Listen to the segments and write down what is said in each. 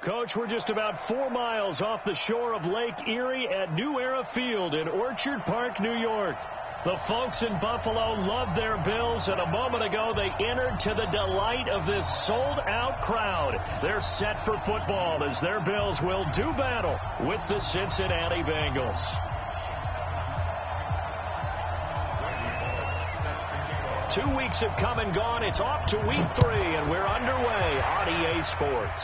Coach, we're just about 4 miles off the shore of Lake Erie at New Era Field in Orchard Park, New York. The folks in Buffalo love their Bills, and a moment ago they entered to the delight of this sold-out crowd. They're set for football as their Bills will do battle with the Cincinnati Bengals. Two weeks have come and gone. It's off to week 3, and we're underway on EA Sports.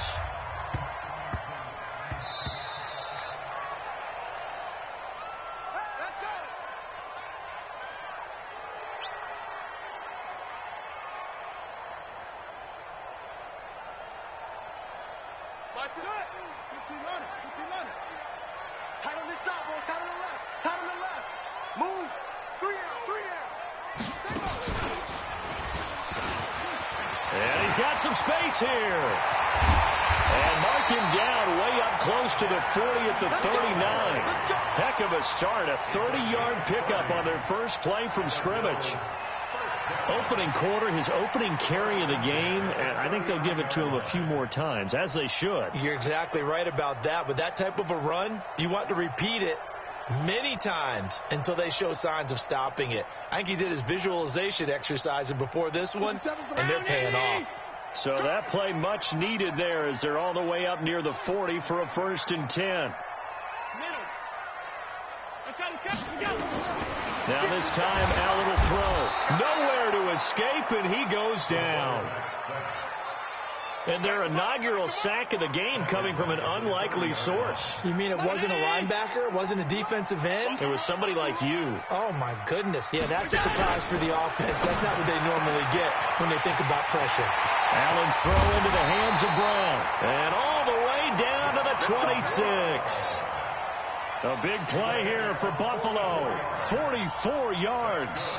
And he's got some space here. And mark him down way up close to the 40 at the 39. Heck of a start. A 30-yard pickup on their first play from scrimmage. Opening quarter, his opening carry of the game, and I think they'll give it to him a few more times, as they should. You're exactly right about that. With that type of a run, you want to repeat it many times until they show signs of stopping it. I think he did his visualization exercise before this one, and they're paying off. So that play much needed there as they're all the way up near the 40 for a 1st and 10. Now this time, Allen will throw. Nowhere to escape, and he goes down. And their inaugural sack of the game coming from an unlikely source. You mean it wasn't a linebacker? It wasn't a defensive end? It was somebody like you. Oh, my goodness. Yeah, that's a surprise for the offense. That's not what they normally get when they think about pressure. Allen's throw into the hands of Brown. And all the way down to the 26. A big play here for Buffalo. 44 yards.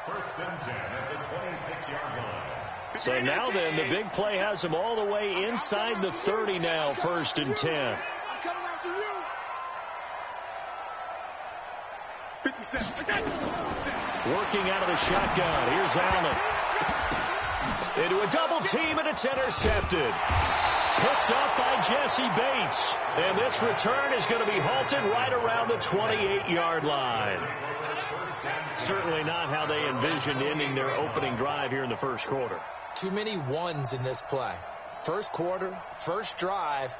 First and 10 at the 26-yard line. So now then, the big play has them all the way inside the 30 now, 1st and 10. I'm coming after you. 57. Working out of the shotgun. Here's Allen. Into a double team, and it's intercepted. Picked up by Jesse Bates. And this return is going to be halted right around the 28-yard line. Certainly not how they envisioned ending their opening drive here in the first quarter. Too many ones in this play. First quarter, first drive,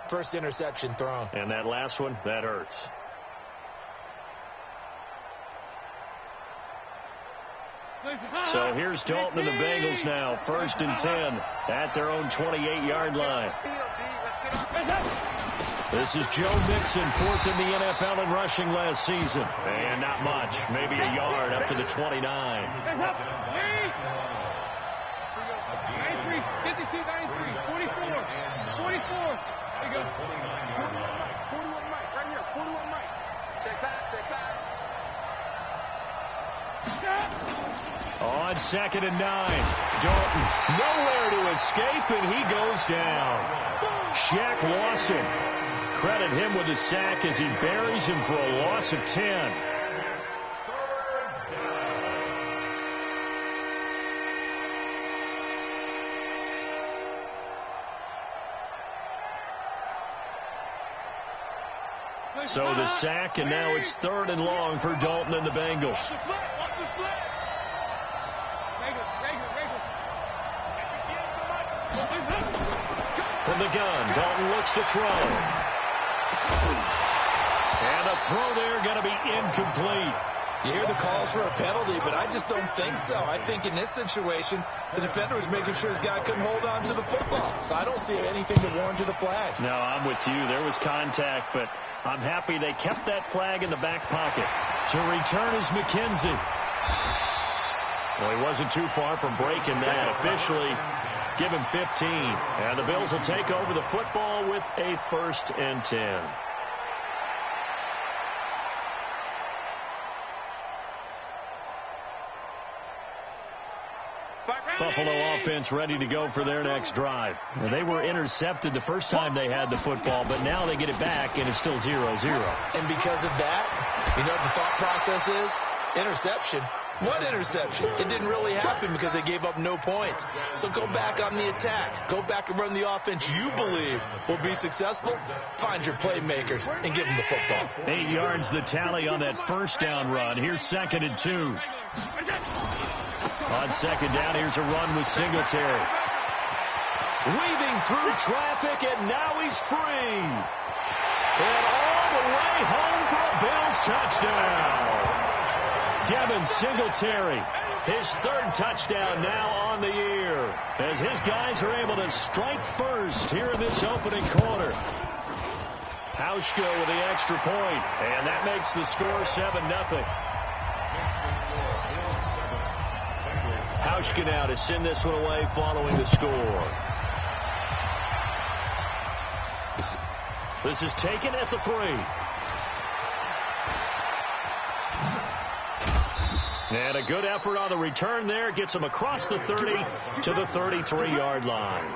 first interception thrown. And that last one, that hurts. So here's Dalton and the Bengals now. 1st and 10 at their own 28-yard line. This is Joe Mixon, 4th in the NFL in rushing last season. And not much, maybe a yard up to the 29. 93, 52, 93, 44, 44. There you go. 41 Mike, right here, 41 Mike. Check back, check back. On 2nd and 9, Dalton nowhere to escape, and he goes down. Shaq Lawson, credit him with a sack as he buries him for a loss of 10. So the sack, and now it's 3rd and long for Dalton and the Bengals. From the gun, Dalton looks to throw. And the throw there going to be incomplete. You hear the calls for a penalty, but I just don't think so. I think in this situation, the defender was making sure his guy couldn't hold on to the football. So I don't see anything to warrant to the flag. No, I'm with you. There was contact, but I'm happy they kept that flag in the back pocket. To return is McKenzie. Well, he wasn't too far from breaking that. Officially, give him 15. And the Bills will take over the football with a 1st and 10. Buffalo offense ready to go for their next drive. Now, they were intercepted the first time they had the football, but now they get it back, and it's still 0-0. And because of that, you know what the thought process is? Interception. One interception. It didn't really happen because they gave up no points. So go back on the attack. Go back and run the offense you believe will be successful. Find your playmakers and give them the football. 8 yards the tally on that first down run. Here's 2nd and 2. On 2nd down, here's a run with Singletary. Weaving through traffic, and now he's free. And all the way home for a Bills touchdown. Devin Singletary, his 3rd touchdown now on the year, as his guys are able to strike first here in this opening quarter. Hauschka with the extra point, and that makes the score 7-0. Hauschka now to send this one away following the score. This is taken at the 3. And a good effort on the return there. Gets him across the 30 to the 33-yard line.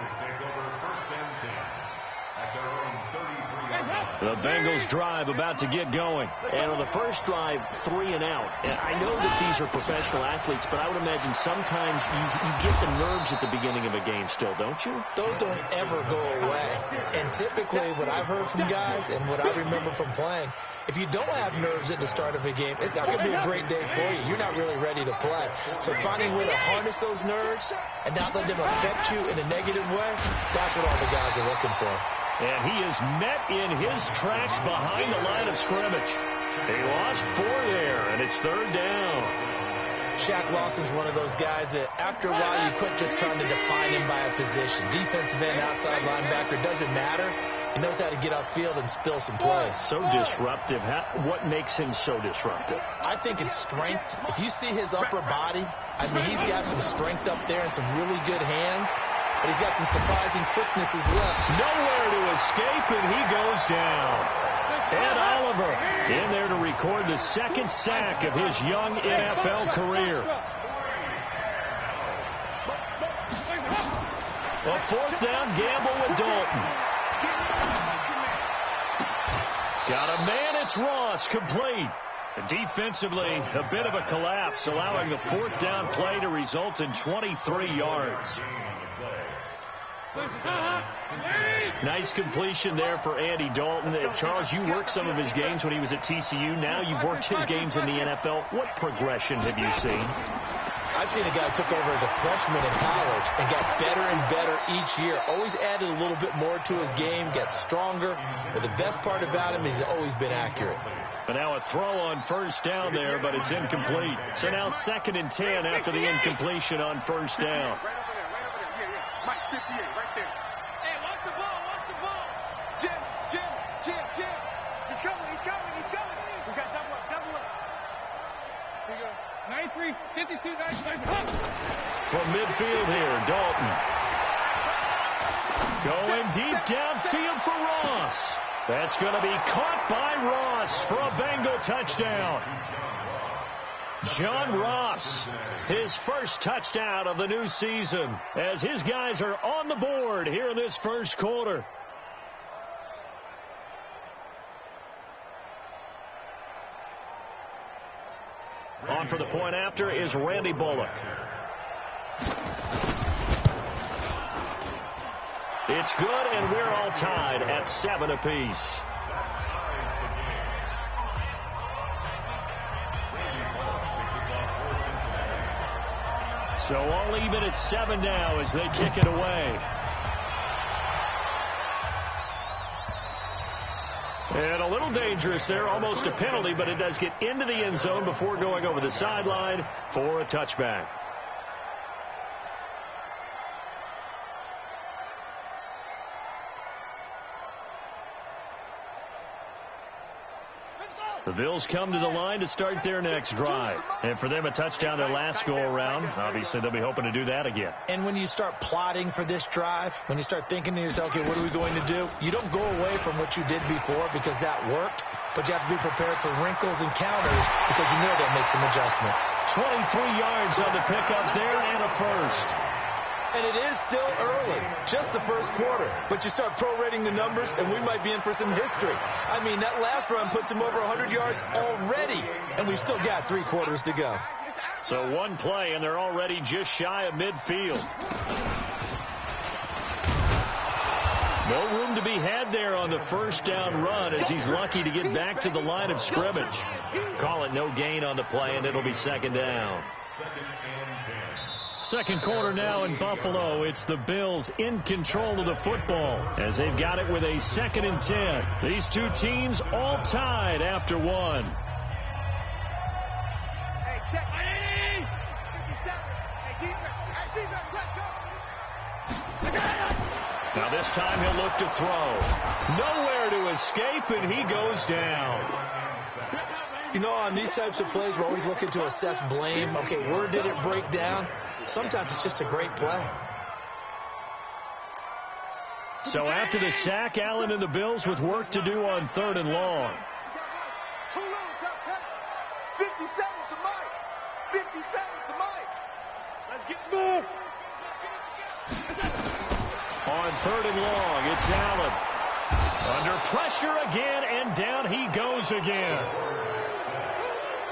The Bengals drive about to get going. And on the first drive, 3 and out. And I know that these are professional athletes, but I would imagine sometimes you get the nerves at the beginning of a game still, don't you? Those don't ever go away. And typically what I've heard from guys and what I remember from playing, if you don't have nerves at the start of a game, it's not going to be a great day for you. You're not really ready to play. So finding a way to harness those nerves and not let them affect you in a negative way, that's what all the guys are looking for. And he is met in his tracks behind the line of scrimmage. He lost 4 there, and it's 3rd down. Shaq Lawson's one of those guys that after a while you quit just trying to define him by a position. Defensive end, outside linebacker, doesn't matter. He knows how to get upfield and spill some plays. So disruptive. What makes him so disruptive? I think it's strength. If you see his upper body, I mean, he's got some strength up there and some really good hands. But he's got some surprising quickness as well. Nowhere to escape, and he goes down. Ed Oliver in there to record the 2nd sack of his young NFL career. A 4th down gamble with Dalton. Got a man, it's Ross, complete. Defensively, a bit of a collapse, allowing the 4th down play to result in 23 yards. Nice completion there for Andy Dalton. Charles, you worked some of his games when he was at TCU. Now you've worked his games in the NFL. What progression have you seen? I've seen a guy who took over as a freshman in college and got better and better each year. Always added a little bit more to his game, got stronger. But the best part about him is he's always been accurate. But now a throw on 1st down there, but it's incomplete. So now 2nd and 10 after the incompletion on 1st down. Mike, 58, right there. Hey, watch the ball, watch the ball. Jim. He's coming. We got double up. Here you go. 93, 52, 95. From midfield here, Dalton. Going deep downfield for Ross. That's going to be caught by Ross for a Bengal touchdown. John Ross, his first touchdown of the new season, as his guys are on the board here in this first quarter. On for the point after is Randy Bullock. It's good, and we're all tied at 7 apiece. So all even at 7 now as they kick it away. And a little dangerous there, almost a penalty, but it does get into the end zone before going over the sideline for a touchback. The Bills come to the line to start their next drive. And for them, a touchdown their last go-around. Obviously, they'll be hoping to do that again. And when you start plotting for this drive, when you start thinking to yourself, okay, what are we going to do? You don't go away from what you did before because that worked. But you have to be prepared for wrinkles and counters because you know they'll make some adjustments. 23 yards on the pickup there and a first. And it is still early, just the first quarter. But you start prorating the numbers, and we might be in for some history. I mean, that last run puts him over 100 yards already, and we've still got 3 quarters to go. So one play, and they're already just shy of midfield. No room to be had there on the first down run as he's lucky to get back to the line of scrimmage. Call it no gain on the play, and it'll be second down. Second quarter now in Buffalo. It's the Bills in control of the football as they've got it with a 2nd and 10. These two teams all tied after one. Hey, check. 57. Hey, defense, let's go. Now this time he'll look to throw. Nowhere to escape, and he goes down. You know, on these types of plays, we're always looking to assess blame. Okay, where did it break down? Sometimes it's just a great play. So after the sack, Allen and the Bills with work to do on 3rd and long. 57 to Mike. 57 to Mike. Let's get smooth. On 3rd and long, it's Allen. Under pressure again, and down he goes again.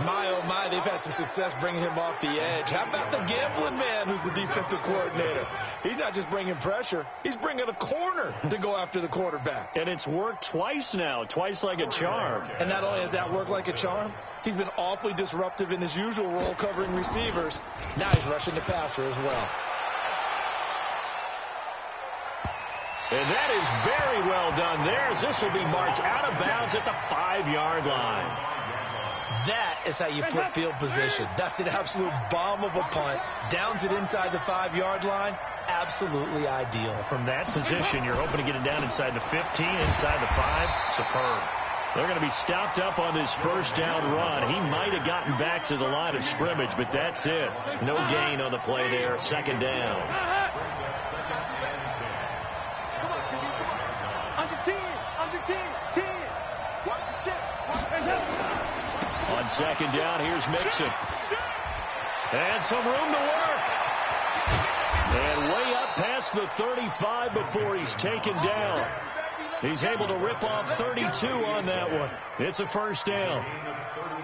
My, oh my, they've had some success bringing him off the edge. How about the gambling man who's the defensive coordinator? He's not just bringing pressure. He's bringing a corner to go after the quarterback. And it's worked twice now, twice like a charm. And not only has that worked like a charm, he's been awfully disruptive in his usual role covering receivers. Now he's rushing the passer as well. And that is very well done there as this will be marked out of bounds at the 5-yard line. That is how you flip field position. That's an absolute bomb of a punt. Downs it inside the 5-yard line. Absolutely ideal. From that position, you're hoping to get it down inside the 15, inside the 5. Superb. They're going to be stopped up on this first down run. He might have gotten back to the line of scrimmage, but that's it. No gain on the play there. Second down. Come on, TV, come on. Under 10, under 10, 10. Watch the shit. Watch the shit. On second down, here's Mixon. And some room to work. And way up past the 35 before he's taken down. He's able to rip off 32 on that one. It's a first down.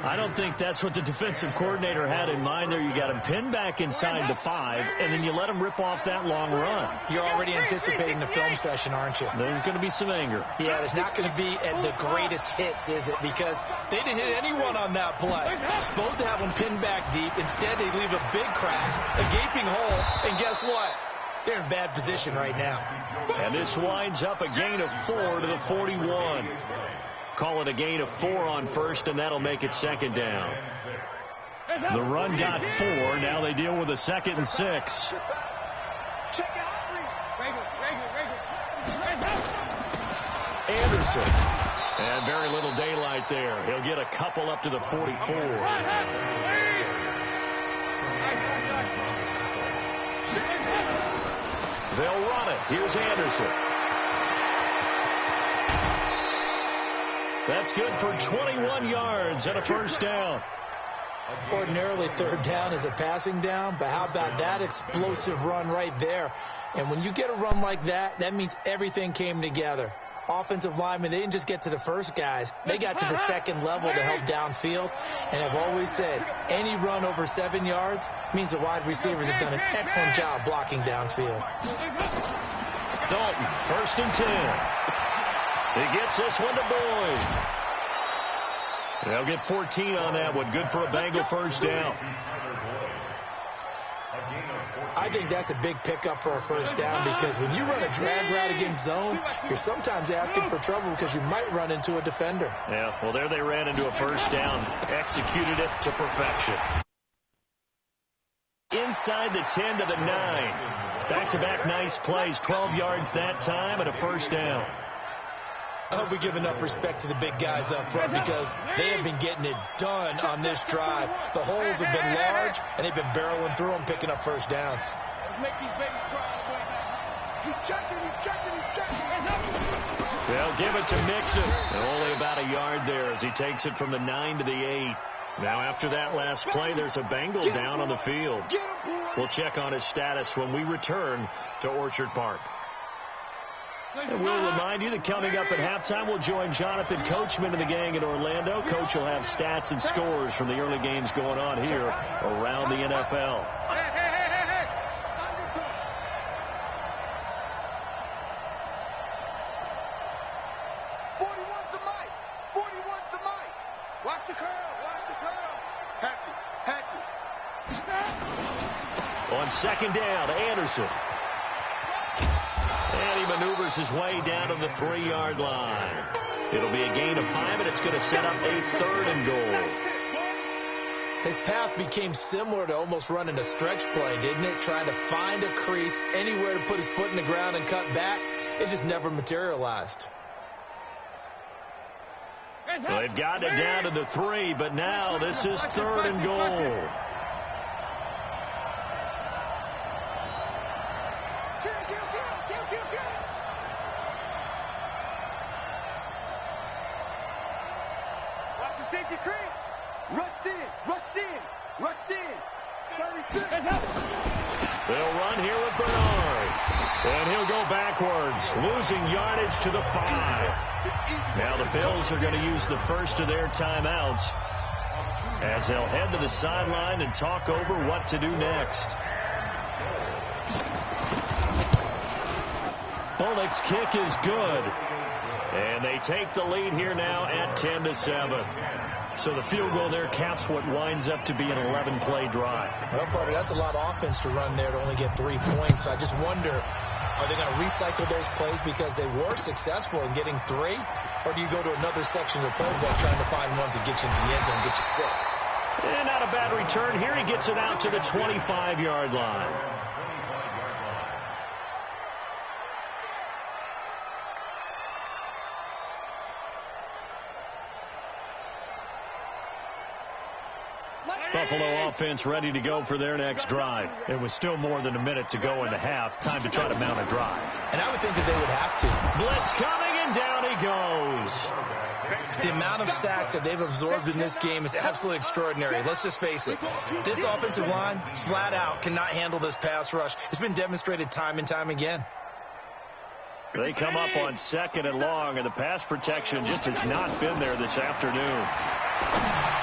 I don't think that's what the defensive coordinator had in mind there. You got him pinned back inside the 5, and then you let him rip off that long run. You're already anticipating the film session, aren't you? There's going to be some anger. Yeah, it's not going to be at the greatest hits, is it? Because they didn't hit anyone on that play. Supposed to have them pinned back deep. Instead, they leave a big crack, a gaping hole, and guess what? They're in bad position right now. And this winds up a gain of 4 to the 41. Call it a gain of 4 on first, and that'll make it second down. The run got 4. Now they deal with a 2nd and 6. Anderson. And very little daylight there. He'll get a couple up to the 44. They'll run it. Here's Anderson. That's good for 21 yards and a first down. Ordinarily, third down is a passing down, but how about that explosive run right there? And when you get a run like that, that means everything came together. Offensive linemen, they didn't just get to the first guys. They got to the second level to help downfield. And I've always said, any run over 7 yards means the wide receivers have done an excellent job blocking downfield. Dalton, 1st and 10. He gets this one to Boyd. They'll get 14 on that one. Good for a Bengal first down. I think that's a big pickup for a first down because when you run a drag route against zone, you're sometimes asking for trouble because you might run into a defender. Yeah, well, there they ran into a first down. Executed it to perfection. Inside the 10 to the 9. Back-to-back nice plays. 12 yards that time and a first down. I hope we give enough respect to the big guys up front because they have been getting it done on this drive. The holes have been large, and they've been barreling through them, picking up first downs. Let's make these babies cry all the way back. He's checking, he's checking, he's checking. They'll give it to Mixon. And only about a yard there as he takes it from the 9 to the 8. Now, after that last play, there's a Bengal down on the field. We'll check on his status when we return to Orchard Park. And we'll remind you that coming up at halftime, we'll join Jonathan Coachman and the gang in Orlando. Coach will have stats and scores from the early games going on here around the NFL. Hey. 41's the mic. 41's the mic. Watch the curl. Hatchet. On second down, Anderson. And he maneuvers his way down to the 3-yard line. It'll be a gain of 5, and it's going to set up a 3rd and goal. His path became similar to almost running a stretch play, didn't it? Trying to find a crease, anywhere to put his foot in the ground and cut back. It just never materialized. Well, they've gotten it down to the 3, but now this is 3rd and goal. Watch the safety creep. Rush in. 36. They'll run here with Bernard. And he'll go backwards, losing yardage to the 5. Now the Bills are going to use the first of their timeouts as they'll head to the sideline and talk over what to do next. Bullock's kick is good. And they take the lead here now at 10-7. So the field goal there caps what winds up to be an 11-play drive. Well, Parker, that's a lot of offense to run there to only get 3 points. I just wonder, are they going to recycle those plays because they were successful in getting 3? Or do you go to another section of the playbook trying to find ones that get you into the end zone and get you 6? And not a bad return here. He gets it out to the 25-yard line. Buffalo offense ready to go for their next drive. It was still more than a minute to go in the half. Time to try to mount a drive. And I would think that they would have to. Blitz coming, and down he goes. The amount of sacks that they've absorbed in this game is absolutely extraordinary. Let's just face it. This offensive line, flat out, cannot handle this pass rush. It's been demonstrated time and time again. They come up on 2nd and long, and the pass protection just has not been there this afternoon.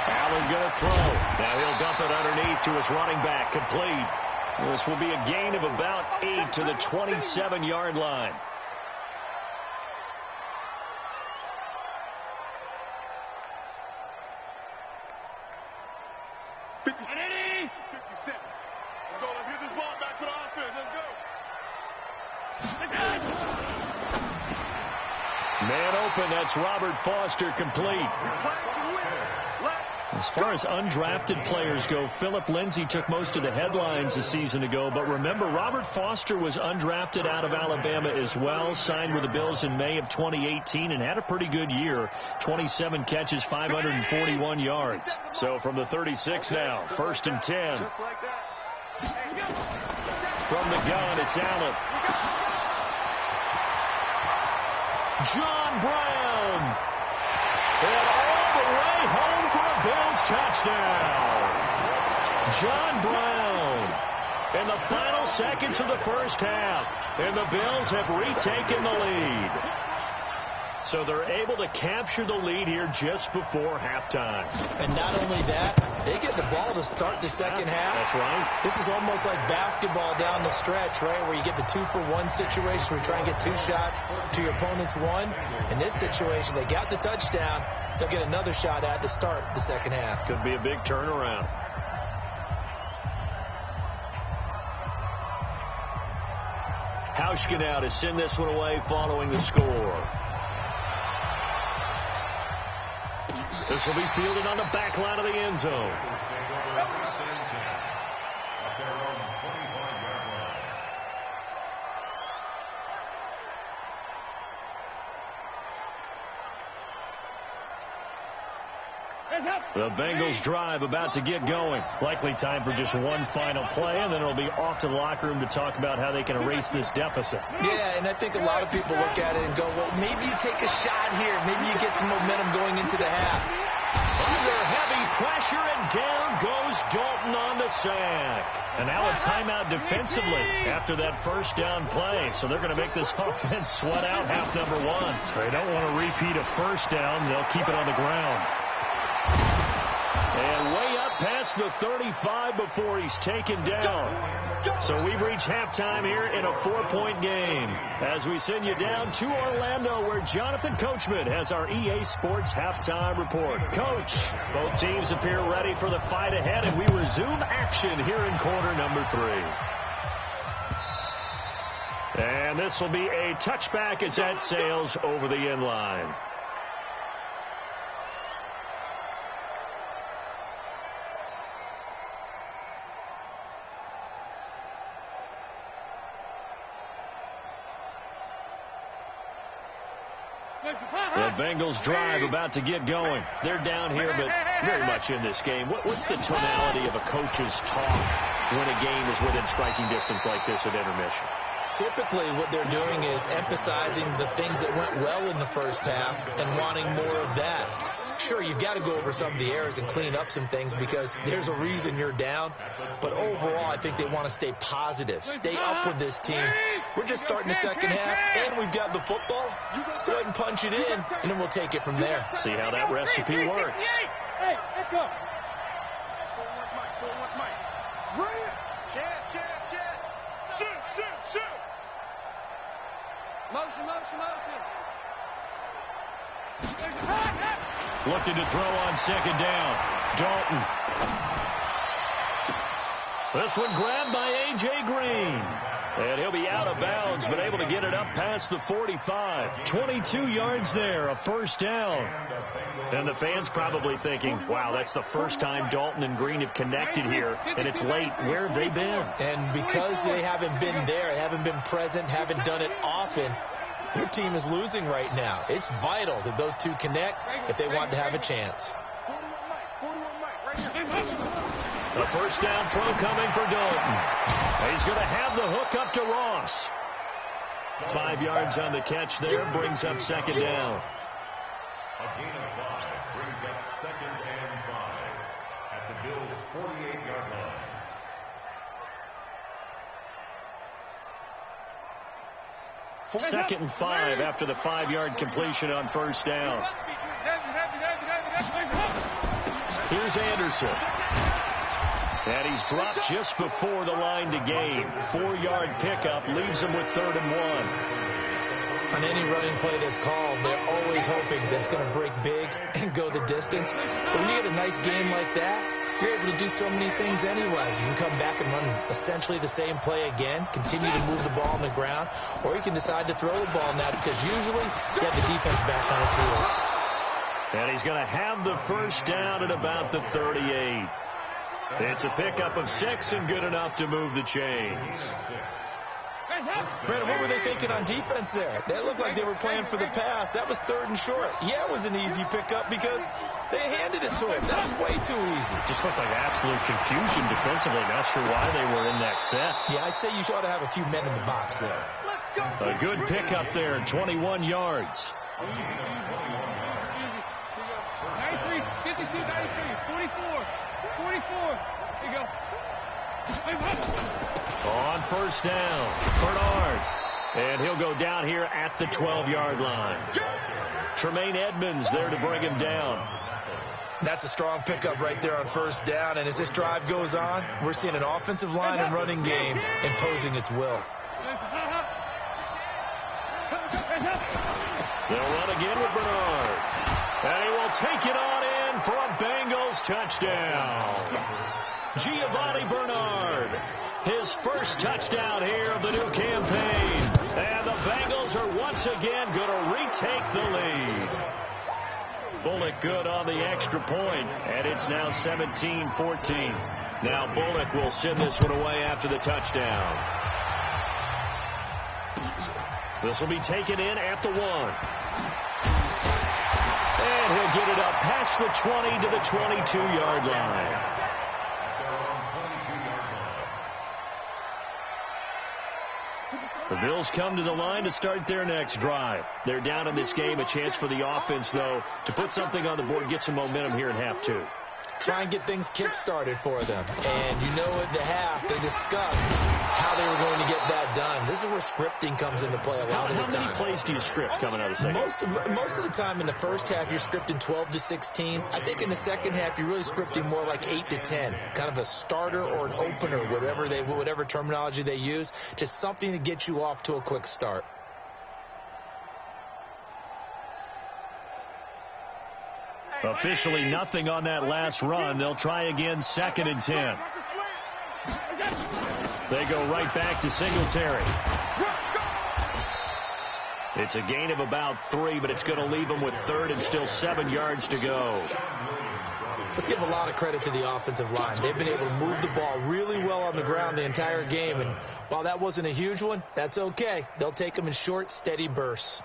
Allen going to throw. Now he'll dump it underneath to his running back. Complete. This will be a gain of about 8 to the 27-yard line. Let's get this ball back for the offense. Let's go. Man open, that's Robert Foster, complete. As far as undrafted players go, Philip Lindsay took most of the headlines a season ago. But remember, Robert Foster was undrafted out of Alabama as well, signed with the Bills in May of 2018 and had a pretty good year. 27 catches, 541 yards. So from the 36 now, 1st and 10. Just like that. From the gun, it's Allen. John Brown. And all the way home for a Bills touchdown. John Brown in the final seconds of the first half. And the Bills have retaken the lead. So they're able to capture the lead here just before halftime. And not only that, they get the ball to start the second half. That's right. This is almost like basketball down the stretch, right, where you get the 2-for-1 situation where you try and get 2 shots to your opponent's 1. In this situation, they got the touchdown. They'll get another shot at to start the second half. Could be a big turnaround. Hauschka now to send this one away following the score. This will be fielded on the back line of the end zone. The Bengals drive about to get going. Likely time for just one final play, and then it'll be off to the locker room to talk about how they can erase this deficit. Yeah, and I think a lot of people look at it and go, well, maybe you take a shot here. Maybe you get some momentum going into the half. Under heavy pressure, and down goes Dalton on the sack. And now a timeout defensively after that first down play. So they're going to make this offense sweat out half number one. They don't want to repeat a first down. They'll keep it on the ground. And way up past the 35 before he's taken down. So we've reached halftime here in a 4-point game as we send you down to Orlando, where Jonathan Coachman has our EA Sports halftime report. Coach, both teams appear ready for the fight ahead, and we resume action here in quarter number 3. And this will be a touchback as that sails over the end line. The Bengals drive about to get going. They're down here, but very much in this game. What's the tonality of a coach's talk when a game is within striking distance like this at intermission? Typically, what they're doing is emphasizing the things that went well in the first half and wanting more of that. Sure, you've got to go over some of the errors and clean up some things because there's a reason you're down. But overall, I think they want to stay positive, stay up with this team. We're just starting the second half, and we've got the football. Let's go ahead and punch it in, and then we'll take it from there. See how that recipe works. Hey, let's go. Forward, Mike. Bring it. Chance. Shoot. Motion. Looking to throw on second down. Dalton. This one grabbed by A.J. Green. And he'll be out of bounds, but able to get it up past the 45. 22 yards there, a first down. And the fans probably thinking, wow, that's the first time Dalton and Green have connected here, and it's late. Where have they been? And because they haven't been there, haven't been present, haven't done it often, their team is losing right now. It's vital that those two connect if they want to have a chance. The first down throw coming for Dalton. He's going to have the hook up to Ross. 5 yards on the catch there, brings up second down. A gain of 5 brings up second and 5 at the Bills' 48-yard line. Second and 5 after the 5-yard completion on first down. Here's Anderson. And he's dropped just before the line to gain. 4-yard pickup leaves him with 3rd and 1. On any running play that's called, they're always hoping that it's going to break big and go the distance. But when you get a nice game like that, you're able to do so many things anyway. You can come back and run essentially the same play again, continue to move the ball on the ground, or you can decide to throw the ball now because usually you have the defense back on its heels. And he's going to have the first down at about the 38. It's a pickup of 6 and good enough to move the chains. Brandon, what were they thinking on defense there? They looked like they were playing for the pass. That was 3rd and short. Yeah, it was an easy pickup because they handed it to him. That was way too easy. Just looked like absolute confusion defensively. Not sure why they were in that set. Yeah, I'd say you ought to have a few men in the box there. A good pickup there, 21 yards. 93, 52, 93, 44. Here you go. On first down, Bernard. And he'll go down here at the 12-yard line. Tremaine Edmonds there to bring him down. That's a strong pickup right there on first down. And as this drive goes on, we're seeing an offensive line and running game imposing its will. They'll run again with Bernard. And he will take it on in for a Bengals touchdown. Giovanni Bernard, his first touchdown here of the new campaign. And the Bengals are once again going to retake the lead. Bullock good on the extra point, and it's now 17-14. Now Bullock will send this one away after the touchdown. This will be taken in at the 1. And he'll get it up past the 20 to the 22-yard line. The Bills come to the line to start their next drive. They're down in this game. A chance for the offense, though, to put something on the board, get some momentum here in half two. Try and get things kick-started for them. And you know at the half, they discussed how they were going to get that done. This is where scripting comes into play a lot of the time. How many plays do you script coming out of the second? Most of the time in the first half, you're scripting 12 to 16. I think in the second half, you're really scripting more like 8 to 10. Kind of a starter or an opener, whatever terminology they use. Just something to get you off to a quick start. Officially nothing on that last run. They'll try again, 2nd and 10. They go right back to Singletary. It's a gain of about 3, but it's going to leave them with 3rd and still 7 yards to go. Let's give a lot of credit to the offensive line. They've been able to move the ball really well on the ground the entire game, and while that wasn't a huge one, that's okay. They'll take them in short, steady bursts.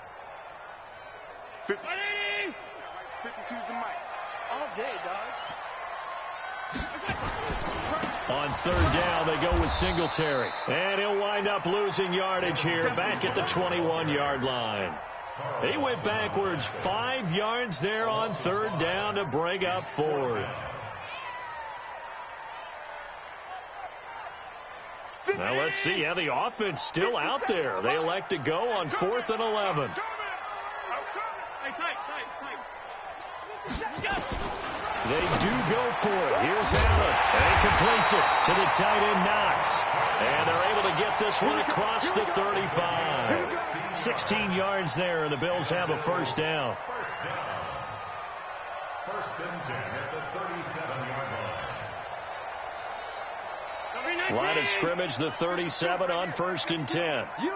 52's the mic. All day, dog. On 3rd down, they go with Singletary. And he'll wind up losing yardage here back at the 21-yard line. He went backwards 5 yards there on 3rd down to bring up 4th. Now let's see how the offense still out there. They elect to go on 4th and 11. They do go for it. Here's Allen. And he completes it to the tight end, Knox. And they're able to get this one across the 35. 16 yards there, and the Bills have a 1st down. 1st and 10 at the 37-yard line. Line of scrimmage, the 37 on 1st and 10. You.